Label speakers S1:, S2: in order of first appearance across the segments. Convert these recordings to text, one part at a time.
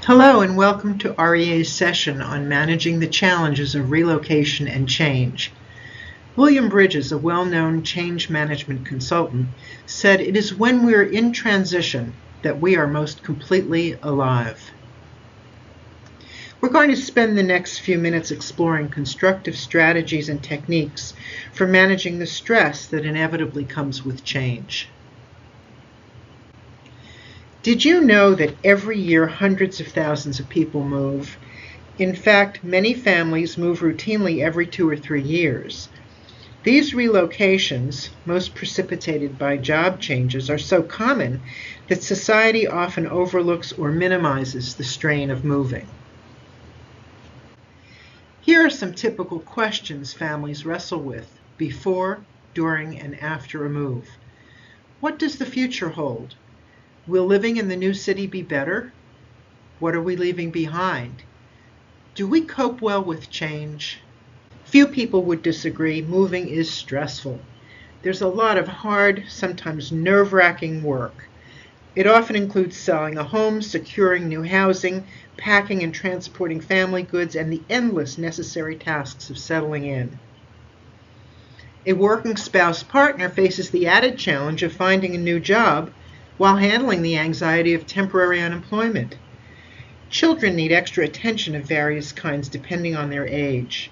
S1: Hello and welcome to REA's session on managing the challenges of relocation and change. William Bridges, a well-known change management consultant, said it is when we are in transition that we are most completely alive. We're going to spend the next few minutes exploring constructive strategies and techniques for managing the stress that inevitably comes with change. Did you know that every year hundreds of thousands of people move? In fact, many families move routinely every 2 or 3 years. These relocations, most precipitated by job changes, are so common that society often overlooks or minimizes the strain of moving. Here are some typical questions families wrestle with before, during, and after a move. What does the future hold? Will living in the new city be better? What are we leaving behind? Do we cope well with change? Few people would disagree. Moving is stressful. There's a lot of hard, sometimes nerve-wracking work. It often includes selling a home, securing new housing, packing and transporting family goods, and the endless necessary tasks of settling in. A working spouse partner faces the added challenge of finding a new job while handling the anxiety of temporary unemployment. Children need extra attention of various kinds depending on their age.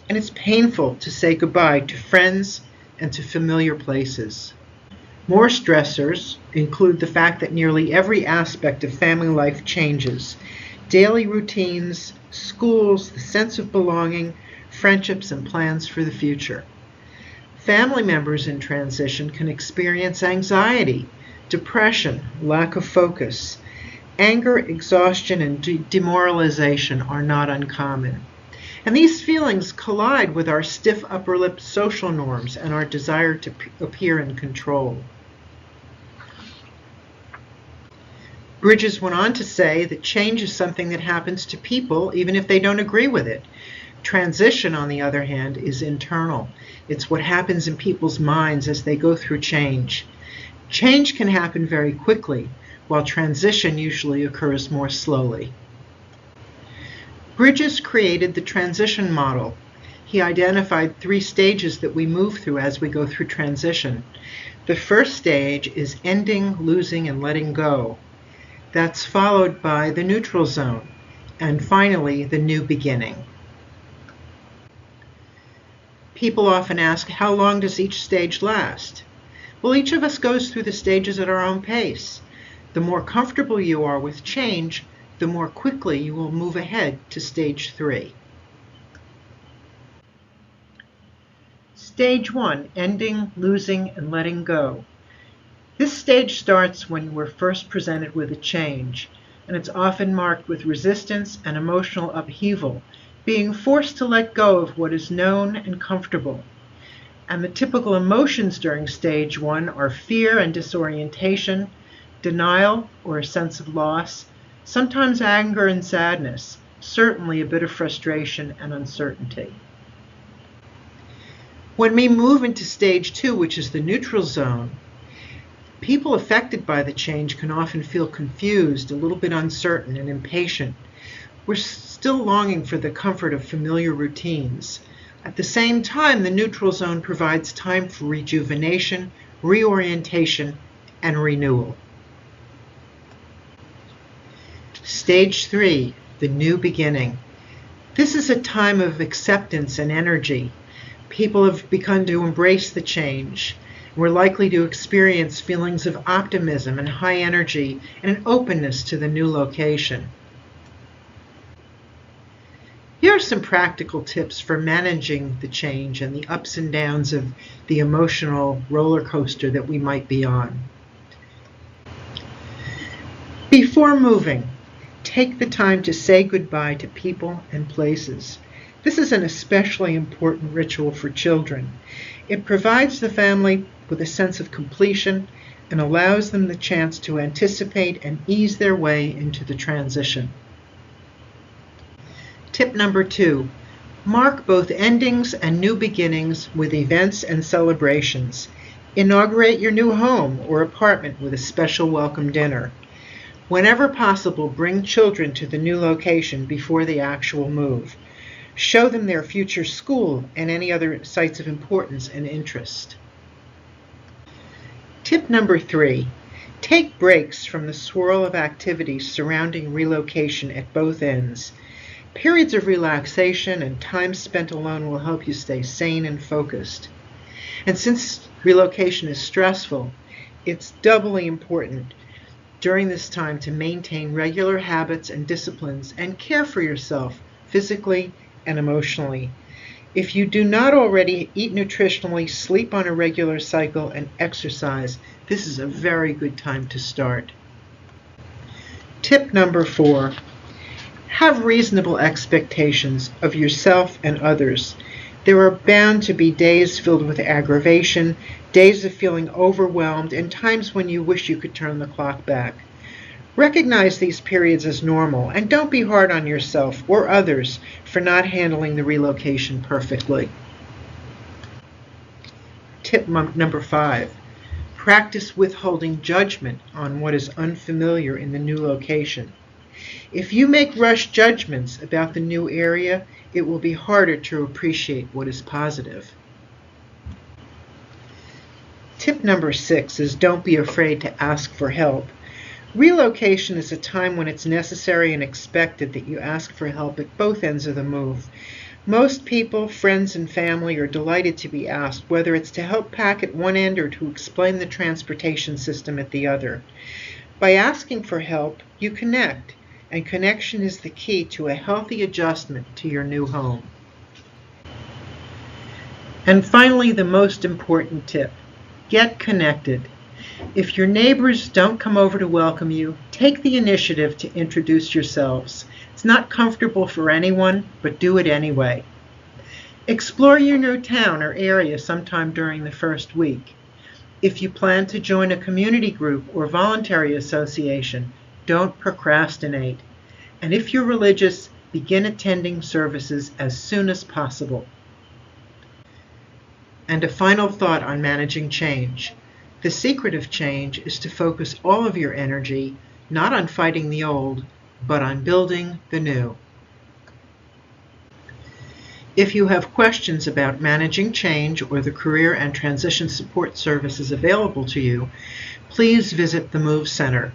S1: And it's painful to say goodbye to friends and to familiar places. More stressors include the fact that nearly every aspect of family life changes. Daily routines, schools, the sense of belonging, friendships, and plans for the future. Family members in transition can experience anxiety, depression, lack of focus. Anger, exhaustion, and demoralization are not uncommon. And these feelings collide with our stiff upper lip social norms and our desire to appear in control. Bridges went on to say that change is something that happens to people even if they don't agree with it. Transition, on the other hand, is internal. It's what happens in people's minds as they go through change. Change can happen very quickly, while transition usually occurs more slowly. Bridges created the transition model. He identified 3 stages that we move through as we go through transition. The first stage is ending, losing, and letting go. That's followed by the neutral zone, and finally, the new beginning. People often ask, how long does each stage last? Well, each of us goes through the stages at our own pace. The more comfortable you are with change, the more quickly you will move ahead to stage 3. Stage 1, ending, losing, and letting go. This stage starts when we're first presented with a change, and it's often marked with resistance and emotional upheaval, being forced to let go of what is known and comfortable. And the typical emotions during stage 1 are fear and disorientation, denial or a sense of loss, sometimes anger and sadness, certainly a bit of frustration and uncertainty. When we move into stage 2, which is the neutral zone, people affected by the change can often feel confused, a little bit uncertain and impatient. We're still longing for the comfort of familiar routines. At the same time, the neutral zone provides time for rejuvenation, reorientation, and renewal. Stage 3, the new beginning. This is a time of acceptance and energy. People have begun to embrace the change. We're likely to experience feelings of optimism and high energy and an openness to the new location. Here are some practical tips for managing the change and the ups and downs of the emotional roller coaster that we might be on. Before moving, take the time to say goodbye to people and places. This is an especially important ritual for children. It provides the family with a sense of completion and allows them the chance to anticipate and ease their way into the transition. Tip number 2, mark both endings and new beginnings with events and celebrations. Inaugurate your new home or apartment with a special welcome dinner. Whenever possible, bring children to the new location before the actual move. Show them their future school and any other sites of importance and interest. Tip number 3, take breaks from the swirl of activities surrounding relocation at both ends. Periods of relaxation and time spent alone will help you stay sane and focused. And since relocation is stressful, it's doubly important during this time to maintain regular habits and disciplines and care for yourself physically and emotionally. If you do not already eat nutritionally, sleep on a regular cycle, and exercise, this is a very good time to start. Tip number 4, have reasonable expectations of yourself and others. There are bound to be days filled with aggravation, days of feeling overwhelmed, and times when you wish you could turn the clock back. Recognize these periods as normal and don't be hard on yourself or others for not handling the relocation perfectly. Tip number 5, practice withholding judgment on what is unfamiliar in the new location. If you make rush judgments about the new area, it will be harder to appreciate what is positive. Tip number 6 is don't be afraid to ask for help. Relocation is a time when it's necessary and expected that you ask for help at both ends of the move. Most people, friends and family, are delighted to be asked, whether it's to help pack at one end or to explain the transportation system at the other. By asking for help, you connect, and connection is the key to a healthy adjustment to your new home. And finally, the most important tip, get connected. If your neighbors don't come over to welcome you, take the initiative to introduce yourselves. It's not comfortable for anyone, but do it anyway. Explore your new town or area sometime during the first week. If you plan to join a community group or voluntary association, don't procrastinate. And if you're religious, begin attending services as soon as possible. And a final thought on managing change. The secret of change is to focus all of your energy not on fighting the old, but on building the new. If you have questions about managing change or the career and transition support services available to you, please visit the Move Center.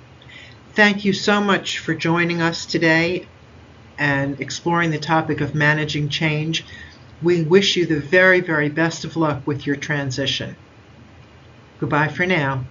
S1: Thank you so much for joining us today and exploring the topic of managing change. We wish you the very, very best of luck with your transition. Goodbye for now.